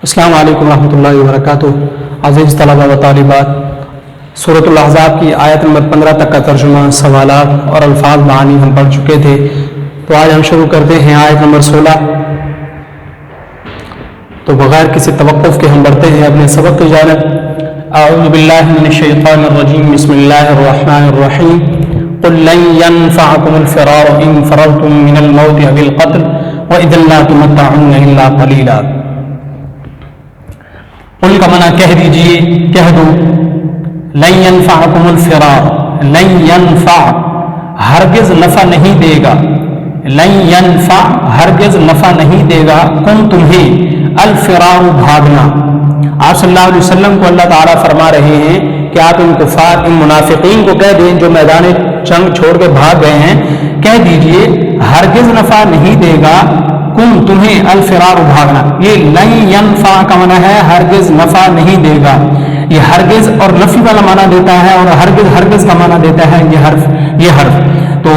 السلام علیکم ورحمۃ اللہ وبرکاتہ۔ عزیز طلبہ و طالبات، سورۃ الاحزاب کی آیت نمبر 15 تک کا ترجمہ، سوالات اور الفاظ معانی ہم پڑھ چکے تھے، تو آج ہم شروع کرتے ہیں آیت نمبر 16۔ تو بغیر کسی توقف کے ہم بڑھتے ہیں اپنے سبق کی جانب۔ اعوذ باللہ من الشیطان الرجیم، بسم اللہ الرحمن الرحیم۔ قل لن ينفعكم الفرار ان فررتم من الموت او القتل واذا لا تمتعون الا قليلا۔ قل کا معنی کہہ دیجئے، کہہ دو، لن ينفعكم الفرار، لن ينفع ہرگز نفع نہیں دے گا، لن ينفع ہرگز نفع نہیں دے گا، کم تمہیں، الفرار بھاگنا۔ آپ صلی اللہ علیہ وسلم کو اللہ تعالیٰ فرما رہے ہیں کہ آپ ان کفار، ان منافقین کو کہہ دیں جو میدان جنگ چھوڑ کے بھاگ گئے ہیں، کہہ دیجئے ہرگز نفع نہیں دے گا کم تمہیں، الفرار بھاگنا۔ یہ لن ينفع کا معنی ہے ہرگز نفع نہیں دے گا، یہ ہرگز اور نفی والا معنی دیتا ہے، اور ہرگز کا معنی دیتا ہے یہ حرف۔ تو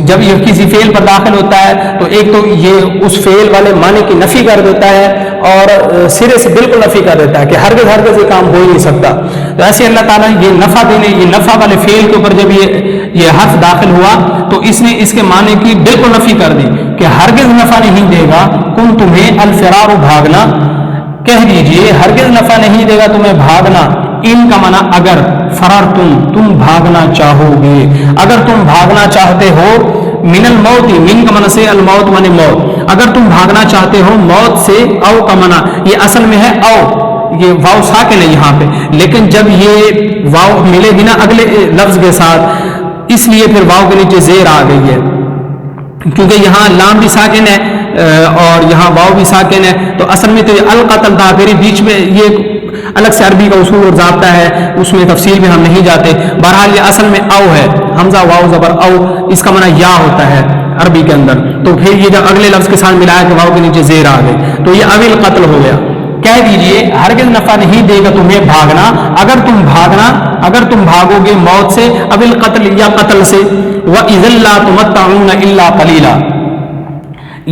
جب یہ کسی فعل پر داخل ہوتا ہے تو ایک تو یہ اس فعل والے معنی کی نفی کر دیتا ہے، اور سرے سے بالکل نفی کر دیتا ہے کہ ہرگز یہ کام ہو ہی نہیں سکتا۔ تو ایسے اللہ تعالیٰ یہ نفع دینے، یہ نفع والے فعل کے اوپر جب یہ حرف داخل ہوا تو اس نے اس کے معنی کی بالکل نفی کر دی کہ ہرگز نفع نہیں دے گا کم تمہیں، الفرار بھاگنا، کہہ دیجئے ہرگز نفع نہیں دے گا تمہیں بھاگنا، ان کا معنی اگر، فرار تم بھاگنا چاہو گے، اگر تم بھاگنا چاہتے ہو، من الموت، من کا معنی سے الموت معنی موت، اگر تم بھاگنا چاہتے ہو موت سے، او کا معنی یہ اصل میں ہے او، یہ واو ساکن ہے یہاں پہ، لیکن جب یہ واو ملے گی نا اگلے لفظ کے ساتھ، اس لیے پھر واو کے نیچے زیر آ گئی ہے، کیونکہ یہاں لام بھی ساکن ہے اور یہاں واو بھی ساکن ہے، تو اصل میں تو یہ القتل تھا، پھر بیچ میں یہ الگ سے عربی کا اصول اور ضابطہ ہے، اس میں تفصیل میں ہم نہیں جاتے۔ بہرحال یہ اصل میں او ہے، حمزہ واو زبر او، اس کا معنی یا ہوتا ہے عربی کے اندر، تو پھر یہ جب اگلے لفظ کے ساتھ ملایا کہ واو کے نیچے زیر آ گئی تو یہ اویل قتل ہو گیا۔ کہہ دیجئے ہرگز نفع نہیں دے گا تمہیں بھاگنا، اگر تم بھاگو گے موت سے، اویل قتل یا قتل سے، وَإِذًا لَّا تُمَتَّعُونَ إِلَّا قَلِيلًا۔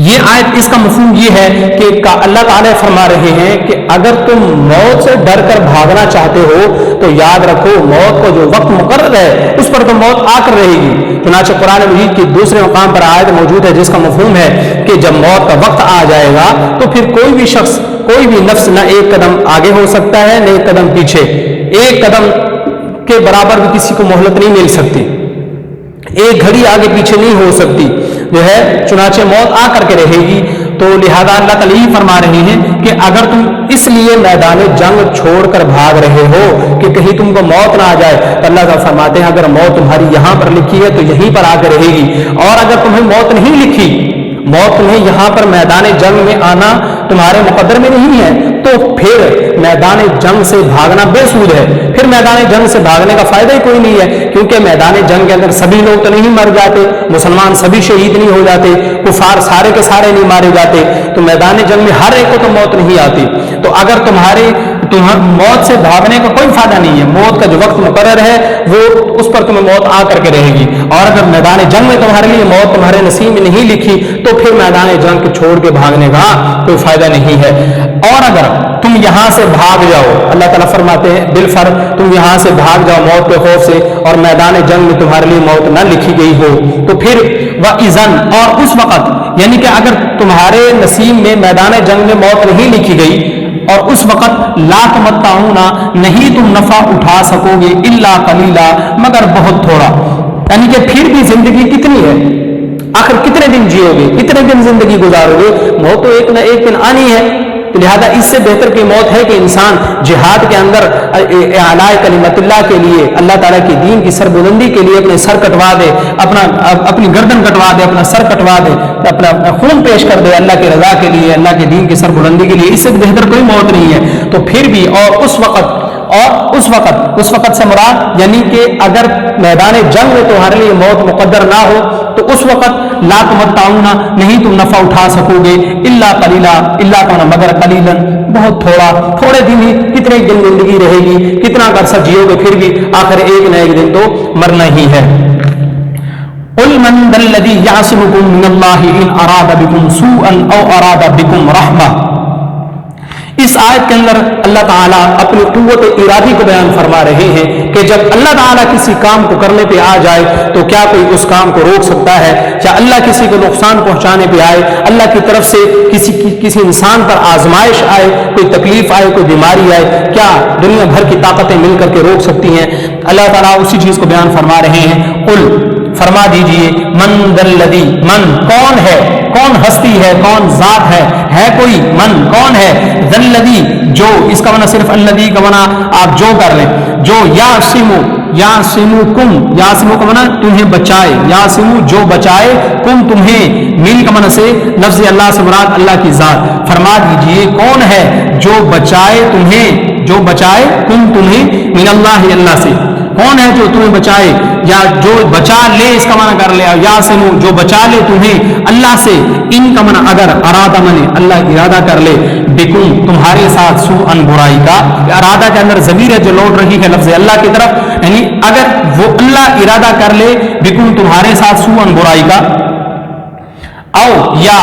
یہ آیت، اس کا مفہوم یہ ہے کہ اللہ تعالیٰ فرما رہے ہیں کہ اگر تم موت سے ڈر کر بھاگنا چاہتے ہو تو یاد رکھو موت کو جو وقت مقرر ہے اس پر تو موت آ کر رہے گی۔ چنانچہ قرآن مجید کے دوسرے مقام پر آیت موجود ہے جس کا مفہوم ہے کہ جب موت کا وقت آ جائے گا تو پھر کوئی بھی شخص، کوئی بھی نفس نہ ایک قدم آگے ہو سکتا ہے نہ ایک قدم پیچھے، ایک قدم کے برابر بھی کسی کو مہلت نہیں مل سکتی، ایک گھڑی آگے پیچھے نہیں ہو سکتی جو ہے، چنانچہ موت آ کر کے رہے گی۔ تو لہذا اللہ تعالیٰ یہ فرما رہے ہیں کہ اگر تم اس لیے میدان جنگ چھوڑ کر بھاگ رہے ہو کہ کہیں تم کو موت نہ آ جائے، تو اللہ تعالیٰ فرماتے ہیں اگر موت تمہاری یہاں پر لکھی ہے تو یہیں پر آ کے رہے گی، اور اگر تمہیں موت نہیں لکھی، موت تمہیں یہاں پر میدان جنگ میں آنا تمہارے مقدر میں نہیں ہے، تو پھر میدان جنگ سے بھاگنا بے سود ہے، پھر میدان جنگ سے بھاگنے کا فائدہ ہی کوئی نہیں ہے، کیونکہ میدان جنگ کے اندر سبھی لوگ تو نہیں مر جاتے، مسلمان سبھی شہید نہیں ہو جاتے، کفار سارے کے سارے نہیں مارے جاتے، تو میدان جنگ میں ہر ایک کو تو موت نہیں آتی۔ تو اگر تمہاری موت سے بھاگنے کا کوئی فائدہ نہیں ہے، موت کا جو وقت مقرر ہے وہ اس پر تمہیں موت آ کر کے رہے گی، اور اگر میدان جنگ میں تمہارے لیے موت تمہارے نصیب میں نہیں لکھی تو پھر میدان جنگ کو چھوڑ کے بھاگنے کا کوئی فائدہ نہیں ہے۔ اور اگر تم یہاں سے بھاگ جاؤ، اللہ تعالیٰ فرماتے ہیں بالفرض تم یہاں سے بھاگ جاؤ موت کے خوف سے اور میدان جنگ میں تمہارے لیے موت نہ لکھی گئی ہو، تو پھر وَإِذًا، اور اس وقت، یعنی کہ اگر تمہارے نصیب میں میدان جنگ میں موت نہیں لکھی گئی اور اس وقت لا تمتعون، نہیں تم نفع اٹھا سکو گے، الا قلیلا، مگر بہت تھوڑا، یعنی کہ پھر بھی زندگی کتنی ہے، آخر کتنے دن جیو گے، کتنے دن زندگی گزارو گے، موت تو ایک نہ ایک دن آنی ہے۔ تو لہذا اس سے بہتر کی موت ہے کہ انسان جہاد کے اندر اعلاء کلمت اللہ کے لیے، اللہ تعالیٰ کی دین کی سربلندی کے لیے اپنے سر کٹوا دے، اپنی گردن کٹوا دے، اپنا سر کٹوا دے، اپنا خون پیش کر دے اللہ کی رضا کے لیے، اللہ کے دین کی سربلندی کے لیے، اس سے بہتر کوئی موت نہیں ہے۔ تو پھر بھی اور اس وقت سے مراد یعنی کہ اگر میدان جنگ میں تمہارے لیے موت مقدر نہ ہو تو اس وقت لا تمتعون، نہیں تم نفع اٹھا سکو گے، الا قلیلا، الا کا مگر قلیلا، بہت تھوڑا، تھوڑے دن ہی، کتنے دن زندگی رہے گی، کتنا عرصہ جیو گے، پھر بھی آخر ایک نہ ایک دن تو مرنا ہی ہے۔ قل من ذا الذی یعصمکم من اللہ ان اراد بکم سوءا او اراد بکم رحمہ، اس آیت کے اندر اللہ تعالیٰ اپنی قوت ارادی کو بیان فرما رہے ہیں کہ جب اللہ تعالیٰ کسی کام کو کرنے پہ آ جائے تو کیا کوئی اس کام کو روک سکتا ہے؟ کیا اللہ کسی کو نقصان پہنچانے پہ آئے، اللہ کی طرف سے کسی انسان پر آزمائش آئے، کوئی تکلیف آئے، کوئی بیماری آئے، کیا دنیا بھر کی طاقتیں مل کر کے روک سکتی ہیں؟ اللہ تعالیٰ اسی چیز کو بیان فرما رہے ہیں، قل فرما دیجئے، من ذا الذی، من کون ہے، کون ہستی ہے، کون ذات ہے کوئی، من کون ہے، ذا الذی جو، اس کا معنی صرف الذی کا معنی آپ جو کر لیں، جو یاسمکم، یاسمو کا معنی تمہیں بچائے، یاسمو جو بچائے، کم تمہیں، من کا معنی سے لفظ اللہ سے مراد اللہ کی ذات، فرما دیجئے کون ہے جو بچائے تمہیں، جو بچائے کم تمہیں، من اللہ، اللہ سے، کون ہے جو تمہیں بچائے، یا جو بچا لے اس کا معنی کر لے، یا سنو جو بچا لے تمہیں اللہ سے، ان کا معنی اگر ارادہ منے اللہ ارادہ کر لے، بکم تمہارے ساتھ، سوءن برائی کا، ارادہ کے اندر ضمیر ہے جو لوٹ رہی ہے لفظ اللہ کی طرف، یعنی اگر وہ اللہ ارادہ کر لے بکم تمہارے ساتھ سوءن برائی کا، او یا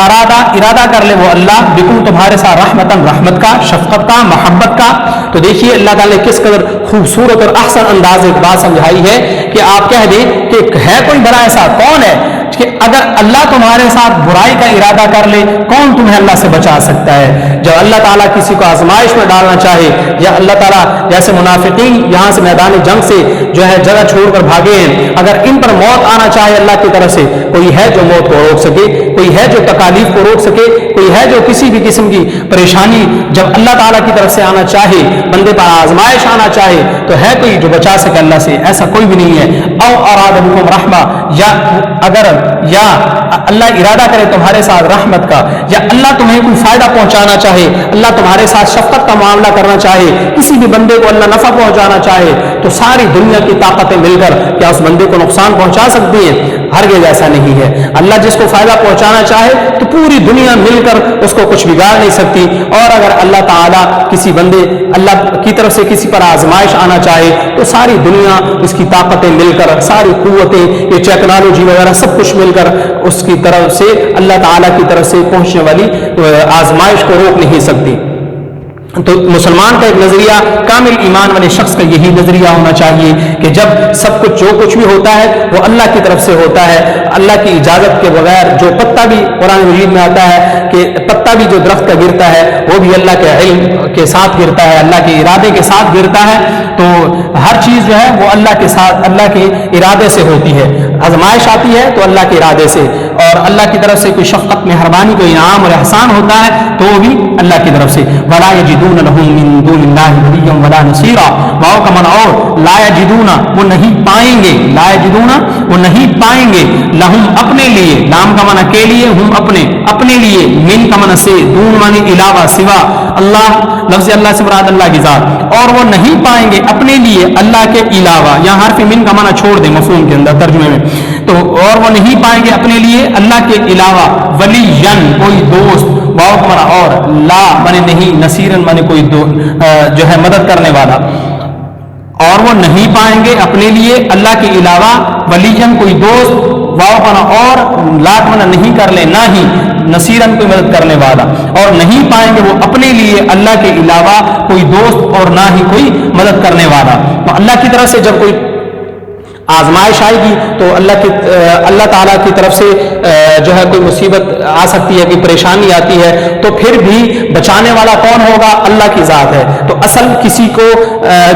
ارادہ کر لے وہ اللہ بکم تمہارے ساتھ رحمتن، رحمت کا، شفقت کا، محبت کا، تو دیکھیے اللہ تعالیٰ نے کس قدر خوبصورت اور احسن انداز ایک بات سمجھائی ہے کہ آپ کہہ دیں کہ ہے کوئی بڑا ایسا کون ہے کہ اگر اللہ تمہارے ساتھ برائی کا ارادہ کر لے کون تمہیں اللہ سے بچا سکتا ہے؟ جب اللہ تعالیٰ کسی کو آزمائش میں ڈالنا چاہے، یا اللہ تعالیٰ جیسے منافقین یہاں سے میدان جنگ سے جو ہے جگہ چھوڑ کر بھاگے ہیں، اگر ان پر موت آنا چاہے اللہ کی طرف سے، کوئی ہے جو موت کو روک سکے، کوئی ہے جو تکالیف کو روک سکے، کوئی ہے جو کسی بھی قسم کی پریشانی جب اللہ تعالیٰ کی طرف سے آنا چاہے، بندے پر آزمائش آنا چاہے تو ہے کوئی جو بچا سکے اللہ سے؟ ایسا کوئی بھی نہیں ہے۔ او اراد بکم رحمہ، یا اگر یا اللہ ارادہ کرے تمہارے ساتھ رحمت کا، یا اللہ تمہیں کوئی فائدہ پہنچانا چاہے، اللہ تمہارے ساتھ شفقت کا معاملہ کرنا چاہے، کسی بھی بندے کو اللہ نفع پہنچانا چاہے، تو ساری دنیا کی طاقتیں مل کر کیا اس بندے کو نقصان پہنچا سکتی ہیں؟ ہرگز ایسا نہیں ہے۔ اللہ جس کو فائدہ پہنچانا چاہے تو پوری دنیا مل کر اس کو کچھ بگاڑ نہیں سکتی، اور اگر اللہ تعالیٰ کسی بندے اللہ کی طرف سے کسی پر آزمائش آنا چاہے تو ساری دنیا اس کی طاقتیں مل کر، ساری قوتیں، یہ ٹیکنالوجی وغیرہ سب کچھ مل کر اس کی طرف سے، اللہ تعالیٰ کی طرف سے پہنچنے والی آزمائش کو روک نہیں سکتی۔ تو مسلمان کا ایک نظریہ، کامل ایمان والے شخص کا یہی نظریہ ہونا چاہیے کہ جب سب کچھ جو کچھ بھی ہوتا ہے وہ اللہ کی طرف سے ہوتا ہے، اللہ کی اجازت کے بغیر۔ جو پتا بھی قرآن مجید میں آتا ہے کہ پتا بھی جو درخت کا گرتا ہے وہ بھی اللہ کے علم کے ساتھ گرتا ہے، اللہ کے ارادے کے ساتھ گرتا ہے، تو ہر چیز جو ہے وہ اللہ کے ساتھ، اللہ کے ارادے سے ہوتی ہے۔ آزمائش آتی ہے تو اللہ کے ارادے سے، اور اللہ کی طرف سے کوئی شفقت، مہربانی، کوئی انعام اور احسان ہوتا ہے تو وہ بھی اللہ کی طرف سے۔ وَلَا يَجِدُونَ لَهُم مِّن دُونِ اللَّهِ وَلِيًّا وَلَا نَصِيرًا، واو کا معنی اور، لا يَجِدُونَ وہ نہیں پائیں گے، لا يَجِدُونَ وہ نہیں پائیں گے، لَهُم اپنے لیے، لام کا معنی کے لیے، ہم اپنے لیے، من کا معنی سے، دون معنی علاوہ، سوا، اللہ لفظ اللہ سے مراد اللہ کی ذات، اور وہ نہیں پائیں گے اپنے لیے اللہ کے علاوہ، یہاں حرف من کا معنی چھوڑ دیں مفہوم کے اندر ترجمے میں، تو اور وہ نہیں پائیں گے اپنے لیے اللہ کے علاوہ، ولیًّا کوئی دوست، واو کا معنی اور، لا معنی نہیں، نصیرن معنی کوئی جو ہے مدد کرنے والا، اور وہ نہیں پائیں گے اپنے لیے اللہ کے علاوہ ولیًّا کوئی دوست، واو کا معنی اور، لا کا معنی نہیں کر لے، نہ ہی، نصیرن کوئی مدد کرنے والا، اور نہیں پائیں گے وہ اپنے لیے اللہ کے علاوہ کوئی دوست اور نہ ہی کوئی مدد کرنے والا۔ تو اللہ کی طرف سے جب کوئی آزمائش آئے گی تو اللہ تعالیٰ کی طرف سے جو ہے کوئی مصیبت آ سکتی ہے، کوئی پریشانی آتی ہے، تو پھر بھی بچانے والا کون ہوگا؟ اللہ کی ذات ہے۔ تو اصل کسی کو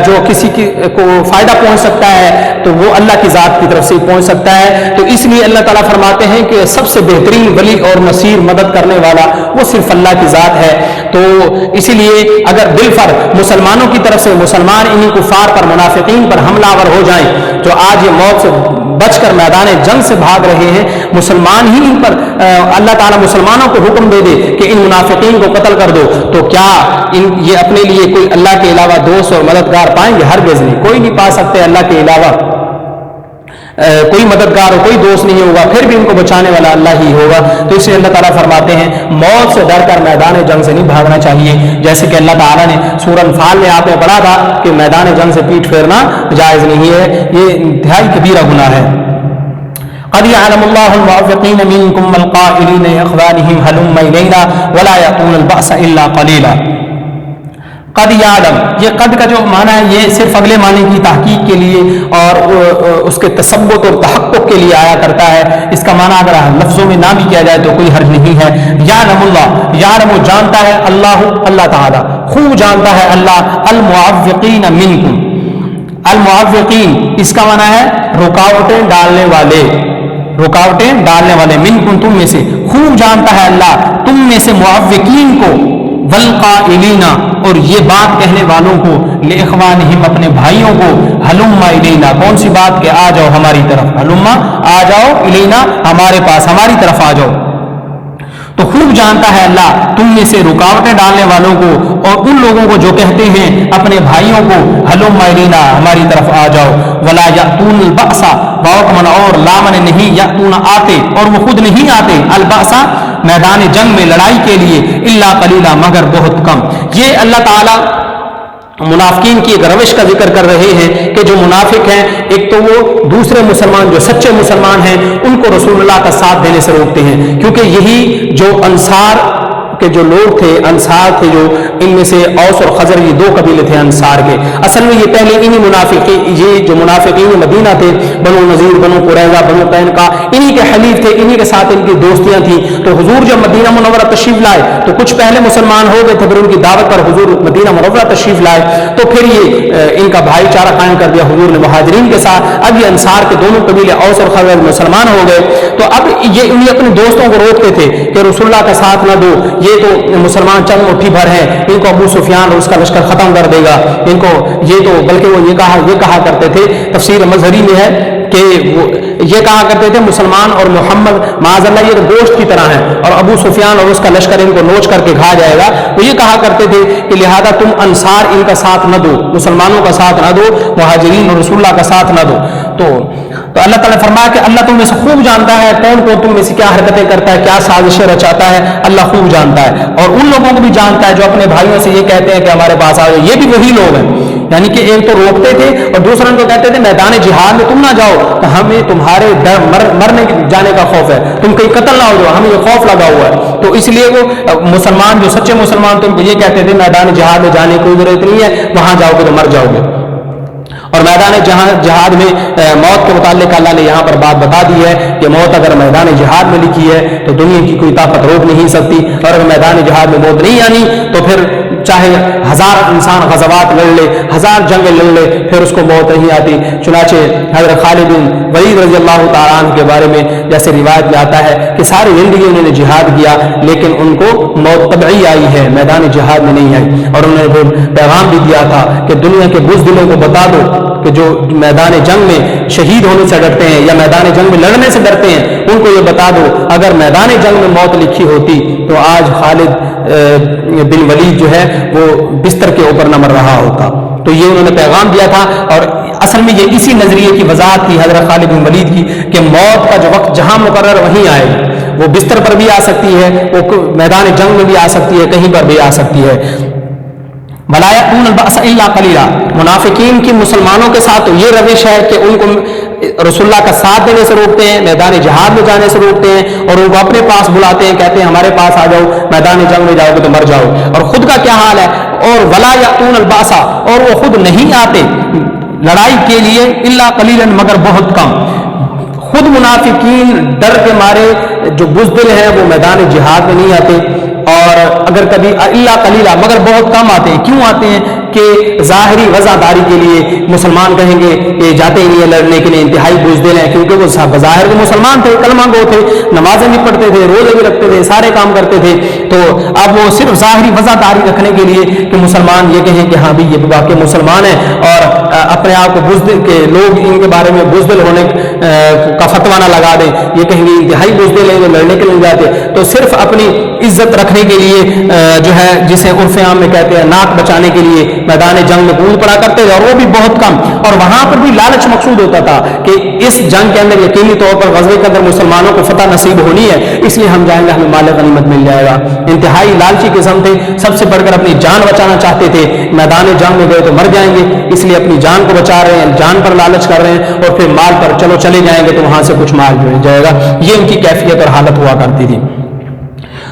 جو کسی کو فائدہ پہنچ سکتا ہے تو وہ اللہ کی ذات کی طرف سے پہنچ سکتا ہے۔ تو اس لیے اللہ تعالیٰ فرماتے ہیں کہ سب سے بہترین ولی اور نصیر، مدد کرنے والا وہ صرف اللہ کی ذات ہے۔ تو اسی لیے اگر بالفرض مسلمانوں کی طرف سے مسلمان انہی کفار پر، منافقین پر حملہ آور ہو جائیں، جو آج یہ موت سے بچ کر میدان جنگ سے بھاگ رہے ہیں، مسلمان ہی ان پر اللہ تعالیٰ مسلمانوں کو حکم دے دے کہ ان منافقین کو قتل کر دو، تو کیا یہ اپنے لیے کوئی اللہ کے علاوہ دوست اور مددگار پائیں گے؟ ہرگز نہیں، کوئی نہیں پا سکتے اللہ کے علاوہ، کوئی مددگار اور کوئی دوست نہیں ہوگا، پھر بھی ان کو بچانے والا اللہ ہی ہوگا۔ تو اس لیے اللہ تعالیٰ فرماتے ہیں موت سے ڈر کر میدان جنگ سے نہیں بھاگنا چاہیے، جیسے کہ اللہ تعالیٰ نے سورہ انفال میں آپ نے پڑھا تھا کہ میدان جنگ سے پیٹ پھیرنا جائز نہیں ہے، یہ انتہائی کبیرہ گناہ ہے۔ قد يعلم الله المعوقين منكم والقائلين لإخوانهم هلم إلينا ولا يأتون البأس إلا قليلا۔ قد یعلم، یہ قد کا جو معنی ہے یہ صرف اگلے معنی کی تحقیق کے لیے اور اس کے تثبت اور تحقق کے لیے آیا کرتا ہے. اس کا معنی اگر لفظوں میں نہ بھی کیا جائے تو کوئی حرج نہیں ہے. یعلم اللہ، یعلم جانتا ہے اللہ، اللہ تعالیٰ خوب جانتا ہے اللہ، المعوقین منکم، المعوقین اس کا معنی ہے رکاوٹیں ڈالنے والے، رکاوٹیں ڈالنے والے، منکم تم میں سے، خوب جانتا ہے اللہ تم میں سے معوقین کو، والقائلین اور یہ بات کہنے والوں کو، لاخوانہم اپنے بھائیوں کو، ہلم الینا کون سی بات کہ آ جاؤ ہماری طرف، ہلم آ جاؤ الینا ہمارے پاس، ہماری طرف آ جاؤ. تو خوب جانتا ہے اللہ تم میں سے رکاوٹیں ڈالنے والوں کو اور ان لوگوں کو جو کہتے ہیں اپنے بھائیوں کو ہلم الینا ہماری طرف آ جاؤ. ولا یاتون البأس باؤ اور لامن نہیں، یاتون آتے اور وہ خود نہیں آتے، البأس میدان جنگ میں لڑائی کے لیے، الا قلیلا مگر بہت کم. یہ اللہ تعالی منافقین کی ایک روش کا ذکر کر رہے ہیں کہ جو منافق ہیں ایک تو وہ دوسرے مسلمان جو سچے مسلمان ہیں ان کو رسول اللہ کا ساتھ دینے سے روکتے ہیں، کیونکہ یہی جو انصار کے جو لوگ تھے، انصار تھے جو ان میں سے اوس اور خزر یہ دو قبیلے تھے انصار کے. اصل میں یہ پہلے انہی منافقین، یہ جو منافقین مدینہ تھے، بنو نذیر، بنو قریظہ، بنو قینقاع، انہی کے حلیف تھے، انہی کے ساتھ ان کی دوستیاں تھیں. تو حضور جب مدینہ منورہ تشریف لائے تو کچھ پہلے مسلمان ہو گئے تھے، پھر ان کی دعوت پر حضور مدینہ منورہ تشریف لائے تو پھر یہ ان کا بھائی چارہ قائم کر دیا حضور نے مہاجرین کے ساتھ. اب یہ انصار کے دونوں قبیلے اوس اور خزرج مسلمان ہو گئے. تو اب یہ انہیں اپنے دوستوں کو روکتے تھے کہ رسول اللہ کا ساتھ نہ دو، یہ تو مسلمان چند مٹھی بھر ہیں، ان کو ابو سفیان اور اس کا لشکر ختم کر دے گا، ان کو یہ تو، بلکہ وہ یہ کہا کرتے تھے، تفسیر مظہری میں ہے کہ وہ یہ کہا کرتے تھے مسلمان اور محمد معاذ اللہ یہ تو گوشت کی طرح ہیں اور ابو سفیان اور اس کا لشکر ان کو نوچ کر کے کھا جائے گا. وہ یہ کہا کرتے تھے کہ لہذا تم انصار ان کا ساتھ نہ دو، مسلمانوں کا ساتھ نہ دو، مہاجرین اور رسول اللہ کا ساتھ نہ دو. تو اللہ تعالیٰ نے فرمایا کہ اللہ تم میں سے خوب جانتا ہے کون کون تم میں سے کیا حرکتیں کرتا ہے، کیا سازشیں رچاتا ہے، اللہ خوب جانتا ہے. اور ان لوگوں کو بھی جانتا ہے جو اپنے بھائیوں سے یہ کہتے ہیں کہ ہمارے پاس آ جاؤ، یہ بھی وہی لوگ ہیں. یعنی کہ ایک تو روکتے تھے اور دوسرا ان کو کہتے تھے میدان جہاد میں تم نہ جاؤ تو ہمیں تمہارے مرنے جانے کا خوف ہے، تم کہیں قتل نہ ہو جاؤ، ہمیں یہ خوف لگا ہوا ہے. تو اس لیے وہ مسلمان جو سچے مسلمان تم کو یہ کہتے تھے میدان جہاد میں جانے کی کوئی ضرورت نہیں ہے، وہاں جاؤ گے تو مر جاؤ گے. اور میدان جہاد میں موت کے متعلق اللہ نے یہاں پر بات بتا دی ہے کہ موت اگر میدان جہاد میں لکھی ہے تو دنیا کی کوئی طاقت روک نہیں سکتی، اور اگر میدان جہاد میں موت نہیں آنی تو پھر چاہے 1000 انسان غزوات لڑ لے، 1000 جنگیں لڑ لے، پھر اس کو موت نہیں آتی. چنانچہ حضرت خالد بن ولید رضی اللہ تعالیٰ عنہ کے بارے میں جیسے روایت میں آتا ہے کہ ساری زندگی انہوں نے جہاد کیا لیکن ان کو موت طبعی آئی ہے، میدان جہاد میں نہیں آئی. اور انہوں نے پھر پیغام بھی دیا تھا کہ دنیا کے بزدلوں کو بتا دو کہ جو میدان جنگ میں شہید ہونے سے ڈرتے ہیں یا میدان جنگ میں لڑنے سے ڈرتے ہیں ان کو یہ بتا دو اگر میدان جنگ میں موت لکھی ہوتی تو آج خالد بن ولید جو ہے وہ بستر کے اوپر نہ مر رہا ہوتا. تو یہ انہوں نے پیغام دیا تھا. اور اصل میں یہ اسی نظریے کی وضاحت تھی حضرت خالد بن ولید کی کہ موت کا جو وقت جہاں مقرر وہیں آئے گا، وہ بستر پر بھی آ سکتی ہے، وہ میدان جنگ میں بھی آ سکتی ہے، کہیں پر بھی آ سکتی ہے. ولا یأتون البأس الا قلیلا، منافقین کی مسلمانوں کے ساتھ تو یہ روش ہے کہ ان کو رسول اللہ کا ساتھ دینے سے روکتے ہیں، میدان جہاد میں جانے سے روکتے ہیں اور ان کو اپنے پاس بلاتے ہیں، کہتے ہیں ہمارے پاس آ جاؤ، میدان جنگ میں جاؤ گے تو مر جاؤ. اور خود کا کیا حال ہے؟ اور ولا یأتون البأس، اور وہ خود نہیں آتے لڑائی کے لیے، الا قلیلا مگر بہت کم. خود منافقین ڈر کے مارے جو بزدل ہیں وہ میدان جہاد میں نہیں آتے، اور اگر کبھی الا قلیلا مگر بہت کم آتے ہیں. کیوں آتے ہیں؟ کہ ظاہری وزاداری کے لیے مسلمان کہیں گے کہ جاتے ہی نہیں لڑنے کے لیے، انتہائی بزدل ہیں، کیونکہ وہ بظاہر وہ مسلمان تھے، کلمہ گو تھے، نمازیں بھی پڑھتے تھے، روزے بھی رکھتے تھے، سارے کام کرتے تھے. تو اب وہ صرف ظاہری وزاداری رکھنے کے لیے کہ مسلمان یہ کہیں کہ ہاں بھی یہ واقعی مسلمان ہیں، اور اپنے آپ کو بزدل کے لوگ ان کے بارے میں بزدل ہونے کا فتویٰ نہ لگا دیں، یہ کہیں گے انتہائی بزدل ہیں، وہ لڑنے کے لیے جاتے. تو صرف اپنی عزت رکھنے کے لیے جو ہے جسے عرف عام میں کہتے ہیں ناک بچانے کے لیے میدان جنگ میں کود پڑا کرتے تھے، اور وہ بھی بہت کم. اور وہاں پر بھی لالچ مقصود ہوتا تھا کہ اس جنگ کے اندر یقینی طور پر غزوے کے اندر مسلمانوں کو فتح نصیب ہونی ہے، اس لیے ہم جائیں گے، ہمیں مال غنیمت مل جائے گا. انتہائی لالچی قسم تھے، سب سے بڑھ کر اپنی جان بچانا چاہتے تھے. میدان جنگ میں گئے تو مر جائیں گے، اس لیے اپنی جان کو بچا رہے ہیں، جان پر لالچ کر رہے ہیں، اور پھر مال پر چلو چلے جائیں گے تو وہاں سے کچھ مال مل جائے گا. یہ ان کی کیفیت اور حالت ہوا کرتی تھی.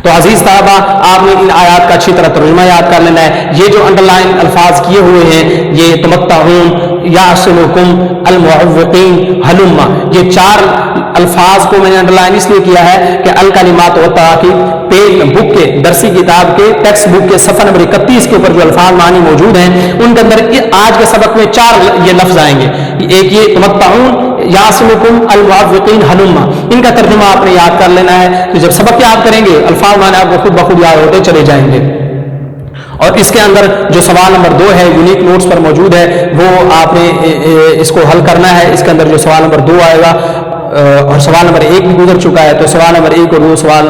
تو عزیز طلبہ آپ نے ان آیات کا اچھی طرح ترجمہ یاد کر لینا ہے. یہ جو انڈر لائن الفاظ کیے ہوئے ہیں یہ تمتعون، یعصمکم، المعوقین، ہلما، یہ 4 الفاظ کو میں نے انڈر لائن اس لیے کیا ہے کہ الکلمات والتراکیب پیج بک کے درسی کتاب کے ٹیکسٹ بک کے صفحہ نمبر 31 کے اوپر جو الفاظ معنی موجود ہیں ان کے اندر آج کے سبق میں 4 یہ لفظ آئیں گے. ایک یہ تمتعون، یعصمکم، المعوقین، ہلما، ان کا ترجمہ آپ نے یاد کر لینا ہے. تو جب سبق یاد کریں گے الفاظ معنی آپ کو خود بخود یاد ہوتے چلے جائیں گے. اور اس کے اندر جو سوال نمبر 2 ہے یونیک نوٹس پر موجود ہے وہ آپ نے اس کو حل کرنا ہے. اس کے اندر جو سوال نمبر 2 آئے گا اور سوال نمبر 1 بھی گزر چکا ہے تو سوال نمبر 1 اور 2 سوال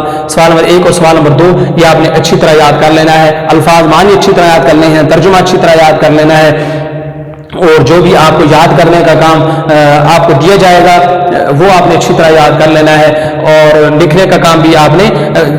نمبر 1 اور سوال نمبر 2 یہ آپ نے اچھی طرح یاد کر لینا ہے. الفاظ معنی اچھی طرح یاد کرنے ہیں، ترجمہ اچھی طرح یاد کر لینا ہے، اور جو بھی آپ کو یاد کرنے کا کام آپ کو دیا جائے گا وہ آپ نے اچھی طرح یاد کر لینا ہے. اور لکھنے کا کام بھی آپ نے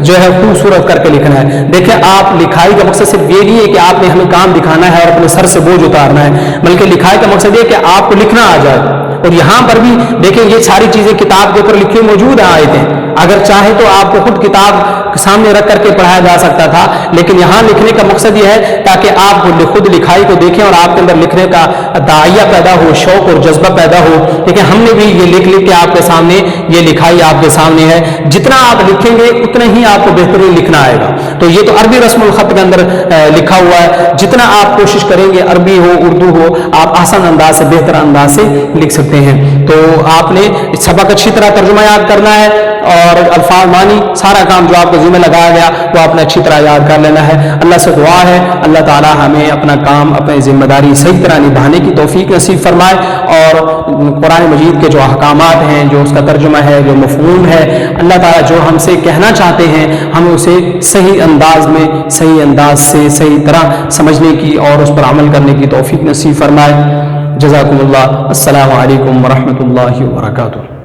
جو ہے خوبصورت کر کے لکھنا ہے. دیکھیں آپ لکھائی کا مقصد صرف یہ نہیں ہے کہ آپ نے ہمیں کام دکھانا ہے اور اپنے سر سے بوجھ اتارنا ہے، بلکہ لکھائی کا مقصد یہ کہ آپ کو لکھنا آ جائے. اور یہاں پر بھی دیکھیں یہ ساری چیزیں کتاب کے اوپر لکھی موجود ہیں آیتیں، اگر چاہے تو آپ کو خود کتاب سامنے رکھ کر کے پڑھایا جا سکتا تھا، لیکن یہاں لکھنے کا مقصد یہ ہے تاکہ آپ خود لکھائی کو دیکھیں اور آپ کے اندر لکھنے کا داعیہ پیدا ہو، شوق اور جذبہ پیدا ہو. لیکن ہم نے بھی یہ لکھ کے آپ کے سامنے یہ لکھائی آپ کے سامنے ہے. جتنا آپ لکھیں گے اتنا ہی آپ کو بہترین لکھنا آئے گا. تو یہ تو عربی رسم الخط کے اندر لکھا ہوا ہے، جتنا آپ کوشش کریں گے عربی ہو اردو ہو آپ آسان انداز سے بہتر انداز سے لکھ سکتے ہیں. تو آپ نے سبق اچھی طرح ترجمہ یاد کرنا ہے اور الفاظ معنی سارا کام جو آپ کو ذمہ لگایا گیا وہ آپ نے اچھی طرح یاد کر لینا ہے. اللہ سے دعا ہے اللہ تعالی ہمیں اپنا کام اپنی ذمہ داری صحیح طرح نبھانے کی توفیق نصیب فرمائے، اور قرآن مجید کے جو احکامات ہیں، جو اس کا ترجمہ ہے، جو مفہوم ہے، اللہ تعالیٰ جو ہم سے کہنا چاہتے ہیں ہم اسے صحیح انداز میں صحیح انداز سے صحیح طرح سمجھنے کی اور اس پر عمل کرنے کی توفیق نصیب فرمائے. جزاکم اللہ. السلام علیکم ورحمۃ اللہ وبرکاتہ.